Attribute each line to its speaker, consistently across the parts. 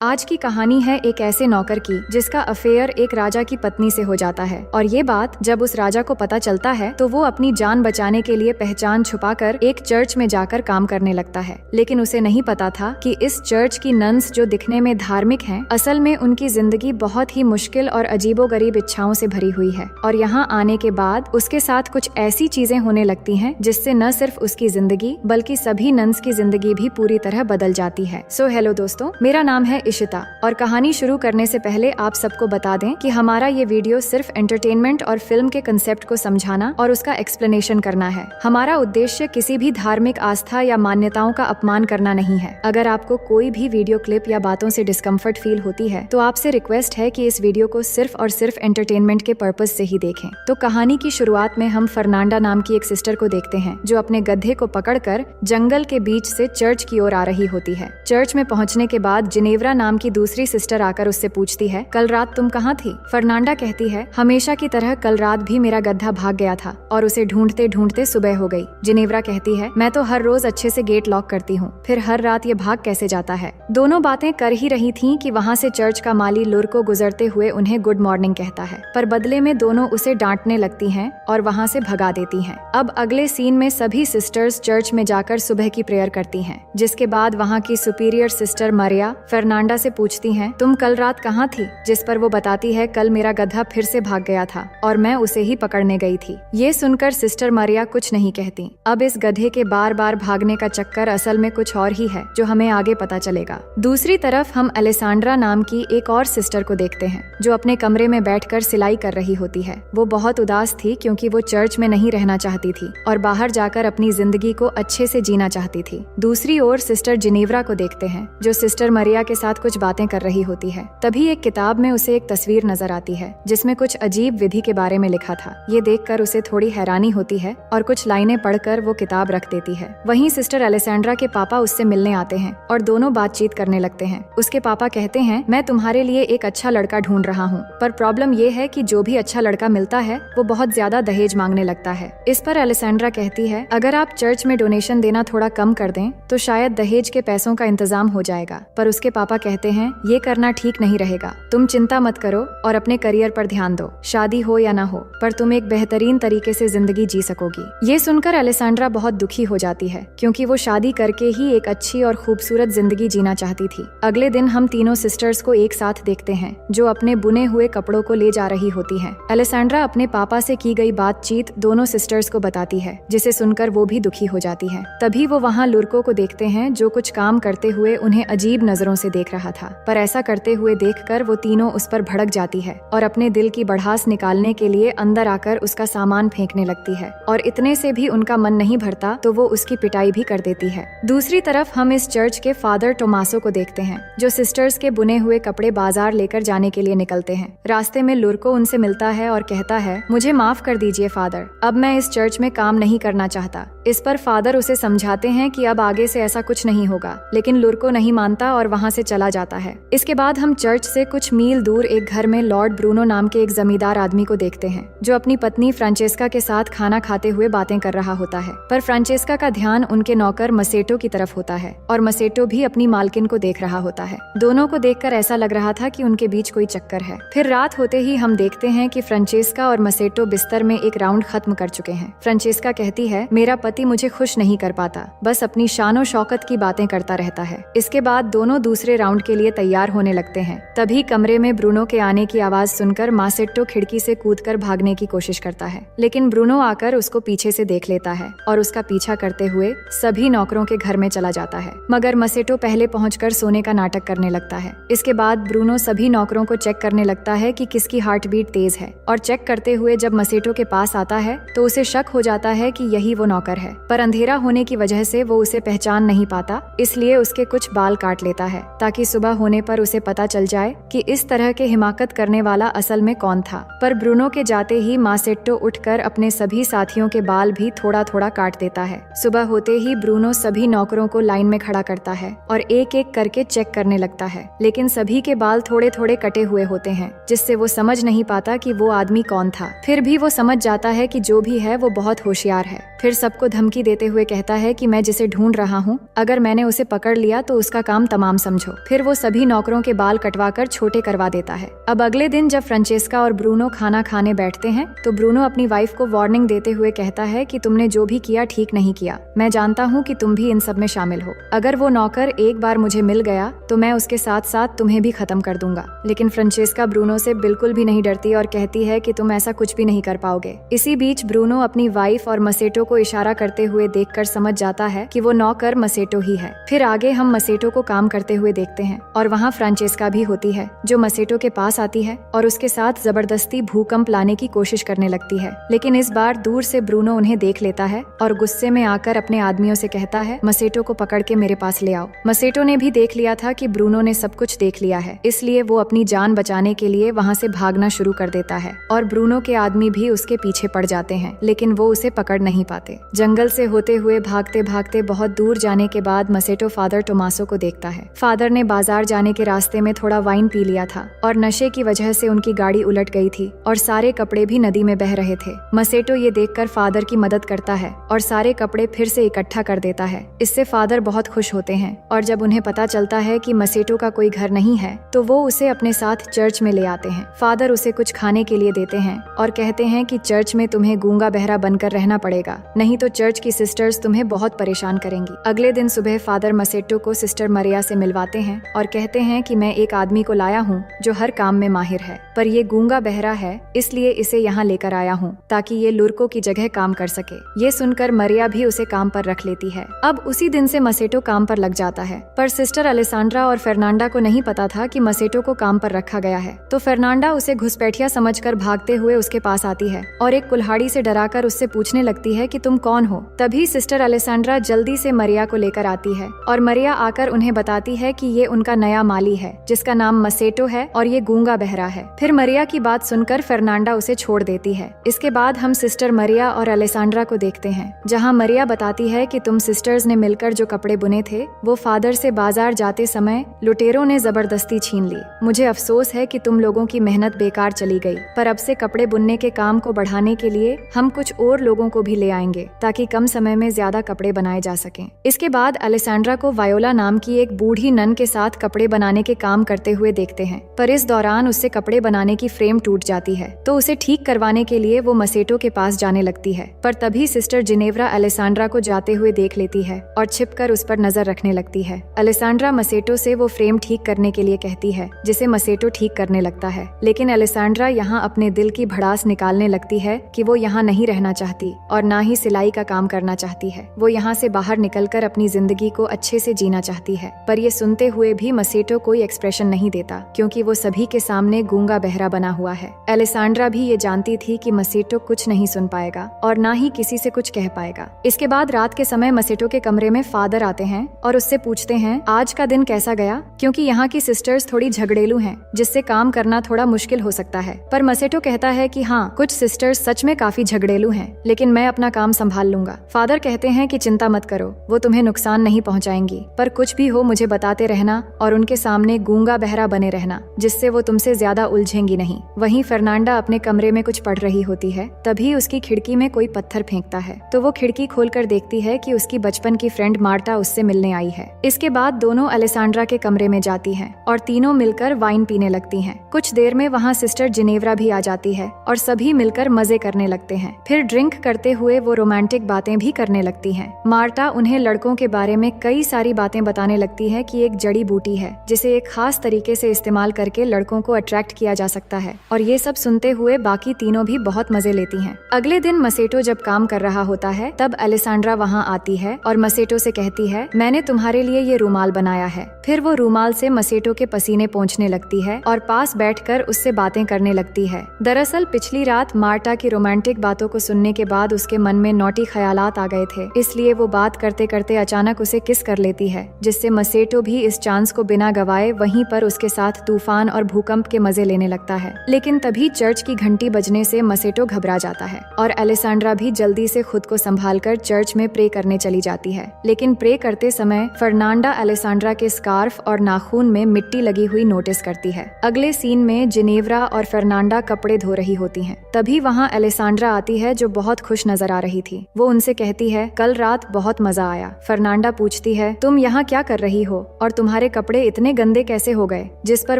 Speaker 1: आज की कहानी है एक ऐसे नौकर की जिसका अफेयर एक राजा की पत्नी से हो जाता है और ये बात जब उस राजा को पता चलता है तो वो अपनी जान बचाने के लिए पहचान छुपाकर एक चर्च में जाकर काम करने लगता है। लेकिन उसे नहीं पता था कि इस चर्च की नन्स जो दिखने में धार्मिक हैं, असल में उनकी जिंदगी बहुत ही मुश्किल और अजीबोगरीब इच्छाओं से भरी हुई है। और यहाँ आने के बाद उसके साथ कुछ ऐसी चीजें होने लगती हैं जिससे न सिर्फ उसकी जिंदगी बल्कि सभी नन्स की जिंदगी भी पूरी तरह बदल जाती है। सो हेलो दोस्तों, मेरा नाम है इशिता और कहानी शुरू करने से पहले आप सबको बता दें कि हमारा ये वीडियो सिर्फ एंटरटेनमेंट और फिल्म के कंसेप्ट को समझाना और उसका एक्सप्लेनेशन करना है। हमारा उद्देश्य किसी भी धार्मिक आस्था या मान्यताओं का अपमान करना नहीं है। अगर आपको कोई भी वीडियो क्लिप या बातों से डिस्कम्फर्ट फील होती है तो आपसे रिक्वेस्ट है कि इस वीडियो को सिर्फ और सिर्फ एंटरटेनमेंट के पर्पज से ही देखें। तो कहानी की शुरुआत में हम फर्नांडा नाम की एक सिस्टर को देखते हैं जो अपने गधे को पकड़कर जंगल के बीच से चर्च की ओर आ रही होती है। चर्च में पहुंचने के बाद जिनेवरा नाम की दूसरी सिस्टर आकर उससे पूछती है, कल रात तुम कहाँ थी? फर्नांडा कहती है, हमेशा की तरह कल रात भी मेरा गधा भाग गया था और उसे ढूंढते ढूंढते सुबह हो गई। जिनेवरा कहती है, मैं तो हर रोज अच्छे से गेट लॉक करती हूँ, फिर हर रात ये भाग कैसे जाता है? दोनों बातें कर ही रही थीं कि वहाँ से चर्च का माली लुर को गुजरते हुए उन्हें गुड मॉर्निंग कहता है, पर बदले में दोनों उसे डांटने लगती हैं और वहाँ से भगा देती हैं। अब अगले सीन में सभी सिस्टर्स चर्च में जाकर सुबह की प्रेयर करती हैं, जिसके बाद वहाँ की सुपीरियर सिस्टर मरिया फर्नांडा से पूछती हैं, तुम कल रात कहाँ थी? जिस पर वो बताती है, कल मेरा गधा फिर से भाग गया था और मैं उसे ही पकड़ने गई थी। ये सुनकर सिस्टर मरिया कुछ नहीं कहती। अब इस गधे के बार बार भागने का चक्कर असल में कुछ और ही है जो हमें आगे पता चलेगा। दूसरी तरफ हम एलेसांड्रा नाम की एक और सिस्टर को देखते हैं जो अपने कमरे में बैठकर सिलाई कर रही होती है। वो बहुत उदास थी क्योंकि वो चर्च में नहीं रहना चाहती थी और बाहर जाकर अपनी जिंदगी को अच्छे से जीना चाहती थी। दूसरी ओर सिस्टर जिनेवरा को देखते हैं जो सिस्टर मरिया के साथ कुछ बातें कर रही होती है। तभी एक किताब में उसे एक तस्वीर नजर आती है जिसमें कुछ अजीब विधि के बारे में लिखा था। ये देखकर उसे थोड़ी हैरानी होती है और कुछ लाइनें पढ़कर वो किताब रख देती है। वहीं सिस्टर एलेसांड्रा के पापा उससे मिलने आते हैं और दोनों बातचीत करने लगते हैं। उसके पापा कहते हैं, मैं तुम्हारे लिए एक अच्छा लड़का ढूंढ रहा हूँ, पर प्रॉब्लम ये है कि जो भी अच्छा लड़का मिलता है वो बहुत ज्यादा दहेज मांगने लगता है। इस पर एलेसांड्रा कहती है, अगर आप चर्च में डोनेशन देना थोड़ा कम कर दें तो शायद दहेज के पैसों का इंतजाम हो जाएगा। पर उसके पापा कहते हैं, ये करना ठीक नहीं रहेगा, तुम चिंता मत करो और अपने करियर पर ध्यान दो। शादी हो या ना हो, पर तुम एक बेहतरीन तरीके से जिंदगी जी सकोगी। ये सुनकर एलेसांड्रा बहुत दुखी हो जाती है क्योंकि वो शादी करके ही एक अच्छी और खूबसूरत जिंदगी जीना चाहती थी। अगले दिन हम तीनों सिस्टर्स को एक साथ देखते हैं जो अपने बुने हुए कपड़ों को ले जा रही होती हैं। एलेसांड्रा अपने पापा से की गई बातचीत दोनों सिस्टर्स को बताती है, जिसे सुनकर वो भी दुखी हो जाती है। तभी वो वहाँ लुर्को को देखते हैं जो कुछ काम करते हुए उन्हें अजीब नजरों से देख रहा था, पर ऐसा करते हुए देखकर वो तीनों उस पर भड़क जाती है और अपने दिल की भड़ास निकालने के लिए अंदर आकर उसका सामान फेंकने लगती है। और इतने से भी उनका मन नहीं भरता तो वो उसकी पिटाई भी कर देती है। दूसरी तरफ हम इस चर्च के फादर टोमासो को देखते हैं जो सिस्टर्स के बुने हुए कपड़े बाजार लेकर जाने के लिए निकलते हैं। रास्ते में लुर्को उनसे मिलता है और कहता है, मुझे माफ कर दीजिए फादर, अब मैं इस चर्च में काम नहीं करना चाहता। इस पर फादर उसे समझाते हैं कि अब आगे से ऐसा कुछ नहीं होगा, लेकिन लुर्को नहीं मानता और वहाँ से चला जाता है। इसके बाद हम चर्च से कुछ मील दूर एक घर में लॉर्ड ब्रूनो नाम के एक जमींदार आदमी को देखते हैं जो अपनी पत्नी फ्रांचेस्का के साथ खाना खाते हुए बातें कर रहा होता है। पर फ्रांचेस्का का ध्यान उनके नौकर मसेटो की तरफ होता है और मसेटो भी अपनी मालकिन को देख रहा होता है। दोनों को देखकर ऐसा लग रहा था कि उनके बीच कोई चक्कर है। फिर रात होते ही हम देखते हैं कि फ्रांचेस्का और मसेटो बिस्तर में एक राउंड खत्म कर चुके हैं। फ्रांचेस्का कहती है, मेरा पति मुझे खुश नहीं कर पाता, बस अपनी शानो शौकत की बातें करता रहता है। इसके बाद दोनों दूसरे राउंड के लिए तैयार होने लगते हैं। तभी कमरे में ब्रूनो के आने की आवाज सुनकर मासेट्टो खिड़की से कूदकर भागने की कोशिश करता है, लेकिन ब्रूनो आकर उसको पीछे से देख लेता है और उसका पीछा करते हुए सभी नौकरों के घर में चला जाता है। मगर मसेटो पहले पहुंचकर सोने का नाटक करने लगता है। इसके बाद ब्रूनो सभी नौकरों को चेक करने लगता है कि किसकी हार्ट बीट तेज है और चेक करते हुए जब मसेटो के पास आता है तो उसे शक हो जाता है कि यही वो नौकर है, पर अंधेरा होने की वजह से वो उसे पहचान नहीं पाता, इसलिए उसके कुछ बाल काट लेता है ताकि सुबह होने पर उसे पता चल जाए कि इस तरह के हिमाकत करने वाला असल में कौन था। पर ब्रूनो के जाते ही मासेट्टो उठकर अपने सभी साथियों के बाल भी थोड़ा थोड़ा काट देता है। सुबह होते ही ब्रूनो सभी नौकरों को लाइन में खड़ा करता है और एक एक करके चेक करने लगता है, लेकिन सभी के बाल थोड़े थोड़े कटे हुए होते हैं जिससे वो समझ नहीं पाता कि वो आदमी कौन था। फिर भी वो समझ जाता है कि जो भी है वो बहुत होशियार है। फिर सबको धमकी देते हुए कहता है कि मैं जिसे ढूंढ रहा हूँ, अगर मैंने उसे पकड़ लिया तो उसका काम तमाम समझो। फिर वो सभी नौकरों के बाल कटवाकर छोटे करवा देता है। अब अगले दिन जब फ्रांचेस्का और ब्रूनो खाना खाने बैठते हैं तो ब्रूनो अपनी वाइफ को वार्निंग देते हुए कहता है कि तुमने जो भी किया ठीक नहीं किया। मैं जानता हूँ कि तुम भी इन सब में शामिल हो। अगर वो नौकर एक बार मुझे मिल गया तो मैं उसके साथ साथ तुम्हें भी खत्म कर दूंगा। लेकिन फ्रांचेस्का ब्रूनो से बिल्कुल भी नहीं डरती और कहती है कि तुम ऐसा कुछ भी नहीं कर पाओगे। इसी बीच ब्रूनो अपनी वाइफ और मसेटो को इशारा करते हुए देखकर समझ जाता है कि वो नौकर मसेटो ही है। फिर आगे हम मसेटो को काम करते हुए देखते हैं और वहाँ फ्रांचेस्का भी होती है जो मसेटो के पास आती है और उसके साथ जबरदस्ती भूकंप लाने की कोशिश करने लगती है। लेकिन इस बार दूर से ब्रूनो उन्हें देख लेता है और गुस्से में आकर अपने आदमियों से कहता है, मसेटो को पकड़ के मेरे पास ले आओ। मसेटो ने भी देख लिया था कि ब्रूनो ने सब कुछ देख लिया है, इसलिए वो अपनी जान बचाने के लिए वहाँ से भागना शुरू कर देता है और ब्रूनो के आदमी भी उसके पीछे पड़ जाते हैं, लेकिन वो उसे पकड़ नहीं पाते। जंगल से होते हुए भागते भागते बहुत दूर जाने के बाद मसेटो फादर टोमासो को देखता है। फादर ने बाजार जाने के रास्ते में थोड़ा वाइन पी लिया था और नशे की वजह से उनकी गाड़ी उलट गई थी और सारे कपड़े भी नदी में बह रहे थे। मसेटो ये देखकर फादर की मदद करता है और सारे कपड़े फिर से इकट्ठा कर देता है। इससे फादर बहुत खुश होते हैं और जब उन्हें पता चलता है कि मसेटो का कोई घर नहीं है तो वो उसे अपने साथ चर्च में ले आते हैं। फादर उसे कुछ खाने के लिए देते हैं और कहते हैं कि चर्च में तुम्हें गूंगा बहरा बनकर रहना पड़ेगा, नहीं तो चर्च की सिस्टर्स तुम्हें बहुत परेशान करेंगी। अगले दिन सुबह फादर मसेटो को सिस्टर मरिया से मिलवाते हैं और कहते हैं कि मैं एक आदमी को लाया हूँ जो हर काम में माहिर है, पर ये गूंगा बहरा है इसलिए इसे यहाँ लेकर आया हूँ ताकि ये लुर्को की जगह काम कर सके। ये सुनकर मरिया भी उसे काम पर रख लेती है। अब उसी दिन से मसेटो काम पर लग जाता है, पर सिस्टर अलेसांड्रा और फर्नांडा को नहीं पता था कि मसेटो को काम पर रखा गया है। तो फर्नांडा उसे घुसपैठिया समझकर भागते हुए उसके पास आती है और एक कुल्हाड़ी से डराकर उससे पूछने लगती है कि तुम कौन हो। तभी सिस्टर अलेसांड्रा जल्दी से मरिया को लेकर आती है और मरिया आकर उन्हें बताती है कि ये उनका नया माली है जिसका नाम मसेटो है और ये गूंगा बहरा है। फिर मरिया की बात सुनकर फर्नांडा उसे छोड़ देती है। इसके बाद हम सिस्टर मरिया और अलेसांड्रा को देखते हैं जहाँ मरिया बताती है कि तुम सिस्टर्स ने मिलकर जो कपड़े बुने थे वो फादर से बाजार जाते समय लुटेरों ने जबरदस्ती छीन ली। मुझे अफसोस है कि तुम लोगों की मेहनत बेकार चली गई, पर अब से कपड़े बुनने के काम को बढ़ाने के लिए हम कुछ और लोगों को भी ले आएंगे ताकि कम समय में ज्यादा कपड़े बनाए जा सकें। इसके बाद अलेसांड्रा को वायोला नाम की एक बूढ़ी नन के साथ कपड़े बनाने के काम करते हुए देखते हैं, पर इस दौरान उससे कपड़े बनाने की फ्रेम टूट जाती है तो उसे ठीक करवाने के लिए वो मसेटो के पास जाने लगती है। पर तभी सिस्टर जिनेव्रा अलेसांड्रा को जाते हुए देख लेती है और छिपकर उस पर नजर रखने लगती है। अलेसांड्रा मसेटो से वो फ्रेम ठीक करने के लिए कहती है जिसे मसेटो ठीक करने लगता है, लेकिन अलेसांड्रा यहाँ अपने दिल की भड़ास निकालने लगती है कि वो यहाँ नहीं रहना चाहती और ना ही सिलाई का काम करना चाहती है। वो यहाँ से बाहर निकलकर अपनी जिंदगी को अच्छे से जीना चाहती है। पर ये सुनते हुए भी मसेटो कोई एक्सप्रेशन नहीं देता क्योंकि वो सभी के सामने गूंगा बहरा बना हुआ है। अलेसांड्रा भी ये जानती थी कि मसेटो कुछ नहीं सुन पाएगा और ना ही किसी से कुछ कह पाएगा। इसके बाद रात के समय मसेटो के कमरे में फादर आते हैं और उससे पूछते हैं आज का दिन कैसा गया, क्योंकि यहाँ की सिस्टर्स थोड़ी झगड़ेलू हैं जिससे काम करना थोड़ा मुश्किल हो सकता है। पर मसेटो कहता है कि हाँ, कुछ सिस्टर्स सच में काफी झगड़ेलू हैं, लेकिन मैं अपना काम संभाल लूंगा। फादर कहते हैं कि चिंता मत करो, वो तुम्हें नुकसान नहीं पहुँचाएंगी, पर कुछ भी हो मुझे बताते रहना और उनके सामने गूंगा बहरा बने रहना जिससे वो तुमसे ज्यादा उलझेंगी नहीं। वहीं फर्नांडा अपने कमरे में कुछ पढ़ रही होती है, तभी उसकी खिड़की में कोई पत्थर फेंकता है तो वो खिड़की खोलकर देखती है कि उसकी बचपन की फ्रेंड मार्टा उससे मिलने आई है। इसके बाद दोनों अलेसांड्रा के कमरे में जाती हैं और तीनों मिलकर वाइन पीने लगती हैं। कुछ देर में वहाँ सिस्टर जिनेव्रा भी आ जाती है और सभी मिलकर मजे करने लगते हैं। फिर ड्रिंक करते हुए वो रोमांटिक बातें भी करने लगती हैं। मार्टा उन्हें लड़कों के बारे में कई सारी बातें बताने लगती है कि एक जड़ी बूटी है जिसे एक खास तरीके से इस्तेमाल करके लड़कों को अट्रैक्ट किया जा सकता है और ये सब सुनते हुए बाकी तीनों भी बहुत मजे लेती हैं। अगले दिन मसेटो जब काम कर रहा होता है तब अलेसांड्रा वहाँ आती है और मसेटो से कहती है मैंने तुम्हारे लिए ये रूमाल बनाया है। फिर वो रूमाल से मसेटो के पसीने पोंछने लगती है और पास बैठकर उससे बातें करने लगती है। दरअसल पिछली रात मार्टा की रोमांटिक बातों को सुनने के बाद उसके मन में नौटी ख्यालात आ गए थे, इसलिए वो बात करते करते अचानक उसे किस कर लेती है जिससे मसेटो भी इस चांस को बिना गवाए वहीं पर उसके साथ तूफान और भूकंप के मजे लेने लगता है। लेकिन तभी चर्च की घंटी बजने से मसेटो घबरा जाता है और अलेसांड्रा भी जल्दी से खुद को संभालकर चर्च में प्रे करने चली जाती है। लेकिन प्रे करते समय फर्नांडा अलेसांड्रा के स्कार्फ और नाखून में मिट्टी लगी हुई नोटिस करती है। अगले सीन में जिनेव्रा और फर्नांडा कपड़े धो रही होती हैं। तभी वहाँ अलेसांड्रा आती है जो बहुत खुश नजर आ रही थी। वो उनसे कहती है कल रात बहुत मजा आया। फर्नांडा पूछती है तुम यहाँ क्या कर रही हो और तुम्हारे तुम्हारे कपड़े इतने गंदे कैसे हो गए? जिस पर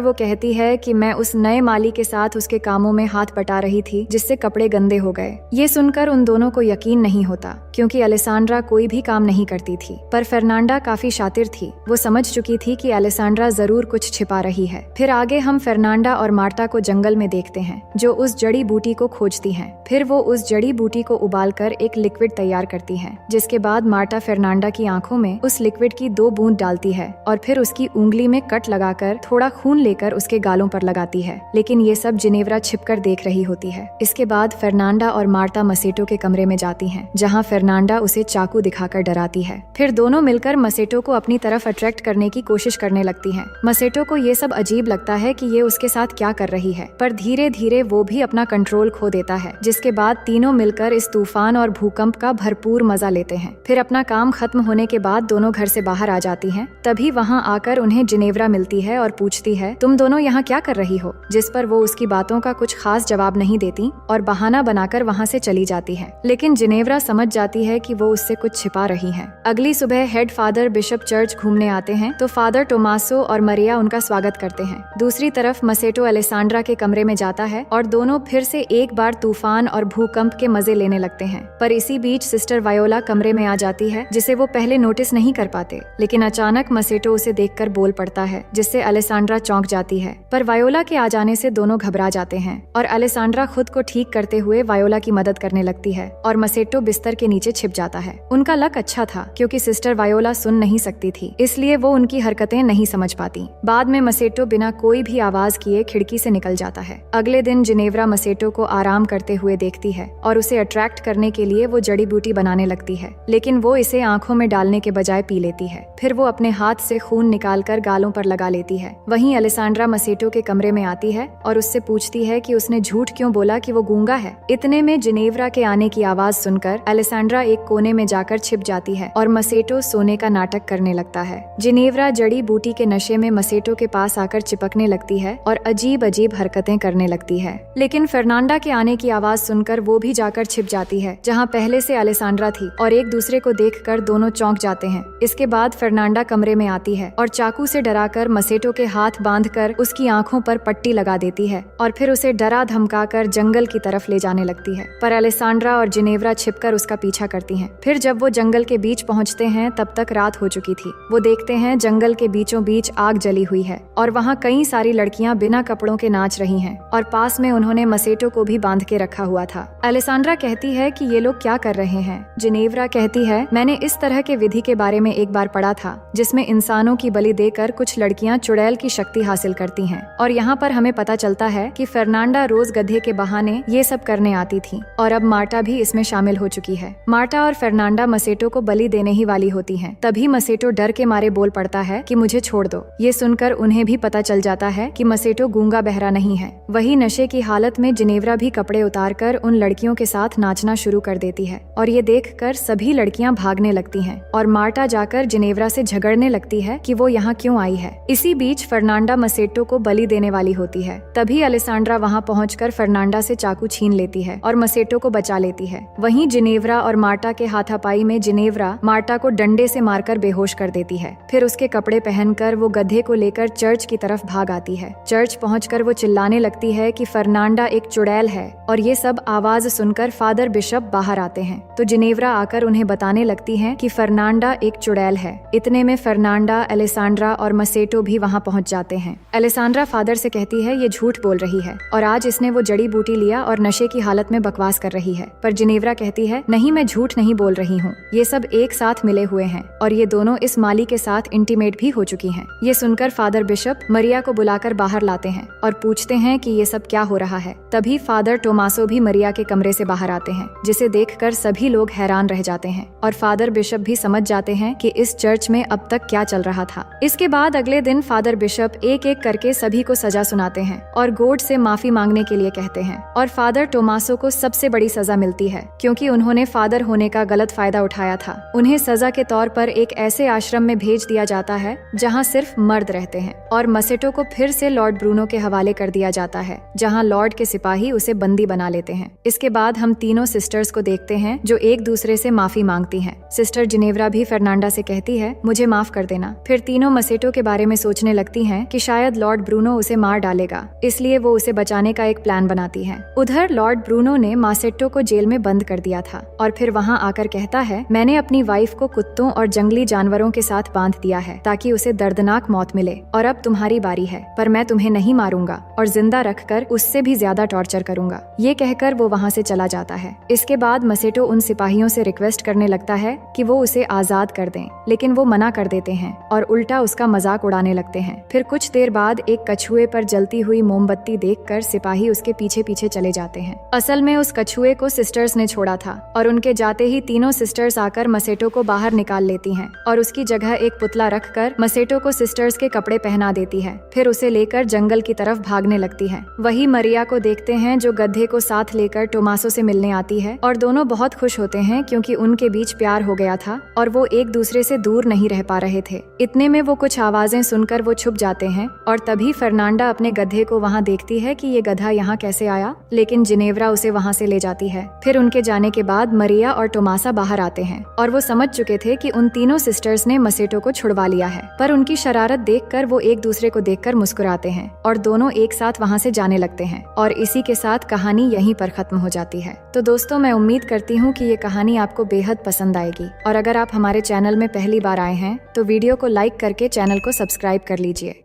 Speaker 1: वो कहती है कि मैं उस नए माली के साथ उसके कामों में हाथ बटा रही थी जिससे कपड़े गंदे हो गए। ये सुनकर उन दोनों को यकीन नहीं होता क्योंकि अलेसांड्रा कोई भी काम नहीं करती थी, पर फर्नांडा काफी शातिर थी। वो समझ चुकी थी कि अलेसांड्रा जरूर कुछ छिपा रही है। फिर आगे हम फर्नांडा और मार्टा को जंगल में देखते हैं जो उस जड़ी बूटी को खोजती हैं। फिर वो उस जड़ी बूटी को उबालकर एक लिक्विड तैयार करती हैं, जिसके बाद मार्टा फर्नांडा की आंखों में उस लिक्विड की 2 बूंद डालती है और फिर उसकी उंगली में कट लगाकर थोड़ा खून लेकर उसके गालों पर लगाती है। लेकिन ये सब जिनेव्रा छिपकर देख रही होती है। इसके बाद फर्नांडा और मार्टा मसेटो के कमरे में जाती हैं, जहाँ फर्नांडा उसे चाकू दिखाकर डराती है। फिर दोनों मिलकर मसेटो को अपनी तरफ अट्रैक्ट करने की कोशिश करने लगती हैं। मसेटो को ये सब अजीब लगता है कि ये उसके साथ क्या कर रही है, पर धीरे धीरे वो भी अपना कंट्रोल खो देता है। जिसके बाद तीनों मिलकर इस तूफान और भूकंप का भरपूर मजा लेते हैं। फिर अपना काम खत्म होने के बाद दोनों घर से बाहर आ जाती हैं। तभी वहाँ आकर उन्हें जिनेव्रा मिलती है और पूछती है, तुम दोनों यहाँ क्या कर रही हो? जिस पर वो उसकी बातों का कुछ खास जवाब नहीं देती और बहाना बनाकर वहाँ से चली जाती है। लेकिन जिनेव्रा समझ जाती है कि वो उससे कुछ छिपा रही है। अगली सुबह हेड फादर बिशप चर्च घूमने आते हैं तो फादर टोमासो और मरिया उनका स्वागत करते हैं। दूसरी तरफ मसेटो अलेसांड्रा के कमरे में जाता है और दोनों फिर से एक बार तूफान और भूकंप के मजे लेने लगते हैं। पर इसी बीच सिस्टर वायोला कमरे में आ जाती है, जिसे वो पहले नोटिस नहीं कर पाते। लेकिन अचानक मसेटो उसे देखकर बोल पड़ता है, जिससे अलेसांड्रा चौंक जाती है। पर वायोला के आ जाने से दोनों घबरा जाते हैं और अलेसांड्रा खुद को ठीक करते हुए वायोला की मदद करने लगती है और मसेटो बिस्तर के नीचे छिप जाता है। उनका लक अच्छा था क्योंकि सिस्टर वायोला सुन नहीं सकती थी, इसलिए वो उनकी हरकतें नहीं समझ पाती। बाद में मसेटो बिना कोई भी आवाज किए खिड़की से निकल जाता है। अगले दिन जिनेव्रा मसेटो को आराम करते हुए देखती है और उसे अट्रैक्ट करने के लिए वो जड़ी बूटी बनाने लगती है, लेकिन वो इसे आंखों में डालने के बजाय पी लेती है। फिर वो अपने हाथ से खून निकालकर गालों पर लगा लेती है। वहीं अलेसांड्रा मसेटो के कमरे में आती है और उससे पूछती है कि उसने झूठ क्यों बोला कि वो गूंगा है। इतने में जिनेव्रा के आने की आवाज सुनकर अलेसांड्रा एक कोने में जाकर छिप जाती है और मसेटो सोने का नाटक करने लगता है। जिनेव्रा जड़ी बूटी के नशे में मसेटो के पास आकर चिपकने लगती है और अजीब अजीब हरकतें करने लगती है। लेकिन फर्नांडा के आने की आवाज सुनकर वो भी जाकर छिप जाती है जहाँ पहले से अलेसांड्रा थी और एक दूसरे को देखकर दोनों चौंक जाते हैं। इसके बाद फर्नांडा कमरे में आती है और चाकू से डराकर मसेटो के हाथ बांधकर उसकी आंखों पर पट्टी लगा देती है और फिर उसे डरा धमकाकर जंगल की तरफ ले जाने लगती है। पर अलेसांड्रा और जिनेव्रा छिपकर उसका पीछा करती हैं। फिर जब वो जंगल के बीच पहुंचते हैं तब तक रात हो चुकी थी। वो देखते हैं जंगल के बीचों बीच आग जली हुई है और वहाँ कई सारी लड़कियां बिना कपड़ों के नाच रही हैं और पास में उन्होंने मसेटो को भी बांध के रखा हुआ था। अलेसांड्रा कहती है कि ये लोग क्या कर रहे हैं। जिनेव्रा कहती है, मैंने इस तरह के विधि के बारे में एक बार पढ़ा था जिसमें इंसानों की बलि देकर कुछ लड़कियां चुड़ैल की शक्ति हासिल करती हैं और यहाँ पर हमें पता चलता है कि फर्नांडा रोज गधे के बहाने ये सब करने आती थी और अब मार्टा भी इसमें शामिल हो चुकी है। मार्टा और फर्नांडा मसेटो को बलि देने ही वाली होती हैं। तभी मसेटो डर के मारे बोल पड़ता है कि मुझे छोड़ दो। ये सुनकर उन्हें भी पता चल जाता है कि मसेटो गूंगा बहरा नहीं है। वही नशे की हालत में जिनेव्रा भी कपड़े उतारकर उन लड़कियों के साथ नाचना शुरू कर देती है और ये देखकर सभी लड़कियां भागने लगती हैं और मार्टा जाकर जिनेव्रा से झगड़ने लगती है कि वो यहाँ क्यों आई है। इसी बीच फर्नांडा मसेटो को बलि देने वाली होती है। तभी अलेसांड्रा वहाँ पहुंचकर फर्नांडा से चाकू छीन लेती है और मसेटो को बचा लेती है। वहीं जिनेव्रा और मार्टा के हाथापाई में जिनेव्रा मार्टा को डंडे से मारकर बेहोश कर देती है। फिर उसके कपड़े पहनकर वो गधे को लेकर चर्च की तरफ भाग आती है। चर्च पहुंचकर वो चिल्लाने लगती है कि फर्नांडा एक चुड़ैल है और ये सब आवाज सुनकर फादर बिशप बाहर आते हैं तो जिनेव्रा आकर उन्हें बताने लगती है कि फर्नांडा एक चुड़ैल है। इतने में फर्नांडा, अलेसांड्रा और मसेटो भी वहाँ पहुँच जाते हैं। अलेसांड्रा फादर से कहती है ये झूठ बोल रही है और आज इसने वो जड़ी बूटी लिया और नशे की हालत में बकवास कर रही है। पर जिनेव्रा कहती है नहीं, मैं झूठ नहीं बोल रही हूँ, ये सब एक साथ मिले हुए हैं और ये दोनों इस माली के साथ इंटीमेट भी हो चुकी हैं। ये सुनकर फादर बिशप मरिया को बुलाकर बाहर लाते हैं और पूछते हैं कि ये सब क्या हो रहा है। तभी फादर टोमासो भी मरिया के कमरे से बाहर आते हैं, जिसे देखकर सभी लोग हैरान रह जाते हैं और फादर बिशप भी समझ जाते हैं कि इस चर्च में अब तक क्या चल रहा था। इसके बाद अगले दिन फादर बिशप एक एक करके सभी को सजा सुनाते हैं और गॉड से माफी मांगने के लिए कहते हैं और फादर टोमासो को सबसे बड़ी सजा मिलती है क्योंकि उन्होंने फादर होने का गलत फायदा उठाया था। उन्हें सजा के तौर पर एक ऐसे आश्रम में भेज दिया जाता है जहाँ सिर्फ मर्द रहते हैं और मसेटो को फिर से लॉर्ड ब्रूनो के हवाले कर दिया जाता है जहाँ लॉर्ड के सिपाही उसे बंदी बना लेते हैं। इसके बाद हम तीनों सिस्टर्स को देखते हैं जो एक दूसरे से माफी मांगती हैं। सिस्टर जिनेव्रा भी फर्नांडा से कहती है मुझे माफ कर देना। फिर तीनों मसेटो के बारे में सोचने लगती हैं कि शायद लॉर्ड ब्रूनो उसे मार डालेगा, इसलिए वो उसे बचाने का एक प्लान बनाती है। उधर लॉर्ड ब्रूनो ने मासेट्टो को जेल में बंद कर दिया था और फिर वहाँ आकर कहता है, मैंने अपनी वाइफ को कुत्तों और जंगली जानवरों के साथ बांध दिया है ताकि उसे दर्दनाक मौत मिले, और अब तुम्हारी बारी है, पर मैं तुम्हें नहीं मारूंगा और जिंदा रखकर उससे भी ज्यादा टॉर्चर करूंगा। ये कहकर वो वहाँ से चला जाता है। इसके बाद मसेटो उन सिपाहियों से रिक्वेस्ट करने लगता है कि वो उसे आजाद कर दें, लेकिन वो मना कर देते हैं और उल्टा उसका मजाक उड़ाने लगते हैं। फिर कुछ देर बाद एक कछुए पर जलती हुई मोमबत्ती देखकर सिपाही उसके पीछे पीछे चले जाते हैं। असल में उस कछुए को सिस्टर्स ने छोड़ा था और उनके जाते ही तीनों सिस्टर्स आकर मसेटो को बाहर निकाल लेती हैं और उसकी जगह एक पुतला रखकर मसेटो को सिस्टर्स के कपड़े पहना देती है। फिर उसे लेकर जंगल की तरफ भागने लगती है। वही मरिया को देखते हैं जो गधे को साथ लेकर टोमासो से मिलने आती है और दोनों बहुत खुश होते हैं क्योंकि उनके बीच प्यार हो गया था और वो एक दूसरे से दूर नहीं रह पा रहे थे। इतने में वो कुछ आवाजें सुनकर वो छुप जाते हैं और तभी फर्नांडा अपने गधे को वहाँ देखती है कि ये गधा यहाँ कैसे आया, लेकिन जिनेव्रा उसे वहाँ से ले जाती है। फिर उनके जाने के बाद मरिया और टोमासा बाहर आते हैं और वो समझ चुके थे कि उन तीनों सिस्टर्स ने मसेटो को छुड़वा लिया है, पर उनकी शरारत देखकर वो एक दूसरे को देखकर मुस्कुराते हैं और दोनों एक साथ वहाँ से जाने लगते हैं और इसी के साथ कहानी यहीं पर खत्म हो जाती है। तो दोस्तों, मैं उम्मीद करती हूँ कि ये कहानी आपको बेहद पसंद आएगी और अगर आप हमारे चैनल में पहली बार आए हैं तो वीडियो को लाइक करके चैनल को सब्सक्राइब कर लीजिए।